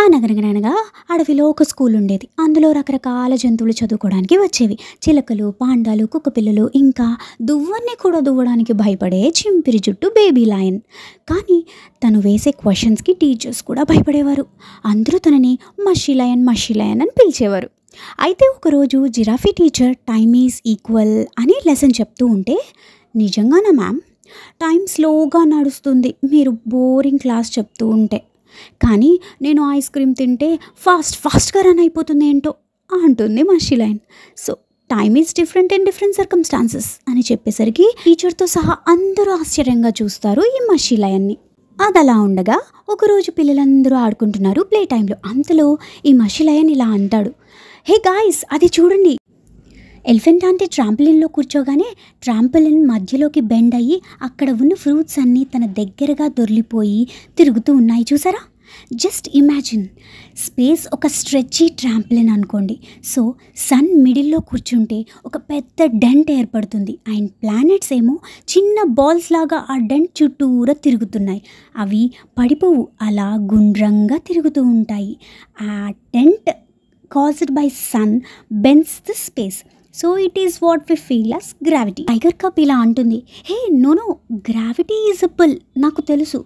అనగనగనగా అడవిలో ఒక స్కూల్ ఉండేది. అందులో రకరకాల జంతువులు చదువుకోవడానికి వచ్చేవి. చిలకలు, పాండాలు, కుక్కపిల్లలు, ఇంకా దువ్వన్ని కూడా దువ్వడానికి భయపడే చింపిరి జుట్టు బేబీ లయన్. కానీ తను వేసే క్వశ్చన్స్కి టీచర్స్ కూడా భయపడేవారు. అందరూ తనని మషీ లయన్ మషీ లయన్ అని పిలిచేవారు. అయితే ఒకరోజు giraffe teacher time is equal అని లెసన్ చెప్తూ ఉంటే, నిజంగానా మ్యామ్, టైం స్లోగా నడుస్తుంది మీరు బోరింగ్ క్లాస్ చెప్తూ ఉంటే, కానీ నేను ఐస్ క్రీమ్ తింటే ఫాస్ట్గా రన్ అయిపోతుంది ఏంటో అంటుంది మషీ లయన్. So time is different in different circumstances అని చెప్పేసరికి టీచర్తో సహా అందరూ ఆశ్చర్యంగా చూస్తారు ఈ మషీ లయన్ని. అది అలా ఉండగా ఒకరోజు పిల్లలందరూ ఆడుకుంటున్నారు ప్లే టైంలో. అంతలో ఈ మషీ లయన్ ఇలా అంటాడు, హే గాయ్స్, అది చూడండి, ఎలిఫెంట్ అంటే ట్రాంపలిన్లో కూర్చోగానే ట్రాంపలిన్ మధ్యలోకి బెండ్ అయ్యి అక్కడ ఉన్న ఫ్రూట్స్ అన్నీ తన దగ్గరగా దొర్లిపోయి తిరుగుతూ ఉన్నాయి చూసారా. జస్ట్ ఇమాజిన్, స్పేస్ ఒక స్ట్రెచీ ట్రాంపలిన్ అనుకోండి. సో సన్ మిడిల్లో కూర్చుంటే ఒక పెద్ద డెంట్ ఏర్పడుతుంది అండ్ ప్లానెట్స్ ఏమో చిన్న బాల్స్ లాగా ఆ డెంట్ చుట్టూరా తిరుగుతున్నాయి. అవి పడిపోవు, అలా గుండ్రంగా తిరుగుతూ ఉంటాయి. ఆ dent caused by sun bends the space. So it is what we feel as gravity. Tiger cub ఇలా అంటుంది, hey no, gravity is a pull. నాకు తెలుసు,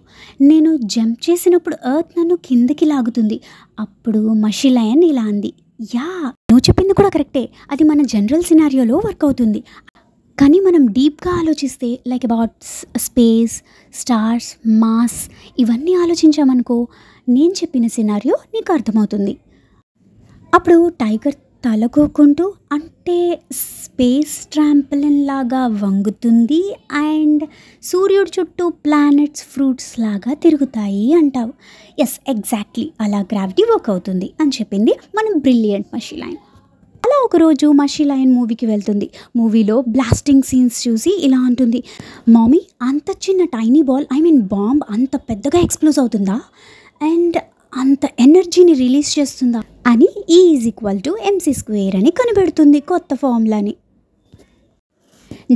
నేను జంప్ చేసినప్పుడు ఎర్త్ నన్ను కిందకి లాగుతుంది. అప్పుడు మషీ లయన్ ఇలా అంది, యా, నువ్వు చెప్పింది కూడా కరెక్టే, అది మన జనరల్ సినారియోలో వర్క్ అవుతుంది. కానీ మనం డీప్గా ఆలోచిస్తే, like about space, stars, mass, ఇవన్నీ ఆలోచించామనుకో, నేను చెప్పిన సినారియో నీకు అర్థమవుతుంది. అప్పుడు టైగర్ తలగొక్కుంటూ, అంటే స్పేస్ ట్రాంపలిన్ లాగా వంగుతుంది అండ్ సూర్యుడి చుట్టూ ప్లానెట్స్ ఫ్రూట్స్ లాగా తిరుగుతాయి అంటావు. ఎస్, ఎగ్జాక్ట్లీ అలా గ్రావిటీ వర్క్ అవుతుంది అని చెప్పింది మన బ్రిలియంట్ మషీ లయన్. అలా ఒకరోజు మషీ లయన్ మూవీకి వెళ్తుంది. మూవీలో బ్లాస్టింగ్ సీన్స్ చూసి ఇలా అంటుంది, మామీ, అంత చిన్న టైనీ బాల్, బాంబ్ అంత పెద్దగా ఎక్స్ప్లోజ్ అవుతుందా అండ్ అంత ఎనర్జీని రిలీజ్ చేస్తుందా అని E = mc² అని కనిపెడుతుంది కొత్త ఫార్ములాని.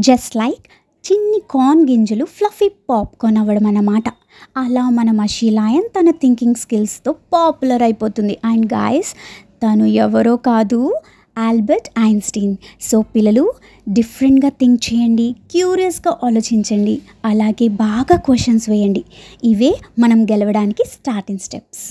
జస్ట్ లైక్ చిన్ని కార్న్ గింజలు ఫ్లఫీ పాప్కార్న్ అవ్వడం అన్నమాట. అలా మన మషీ లయన్ తన థింకింగ్ స్కిల్స్తో పాపులర్ అయిపోతుంది. అండ్ గాయస్, తను ఎవరో కాదు, ఆల్బర్ట్ ఐన్స్టీన్. సో పిల్లలు, డిఫరెంట్గా థింక్ చేయండి, క్యూరియస్గా ఆలోచించండి, అలాగే బాగా క్వశ్చన్స్ వేయండి. ఇవే మనం గెలవడానికి స్టార్టింగ్ స్టెప్స్.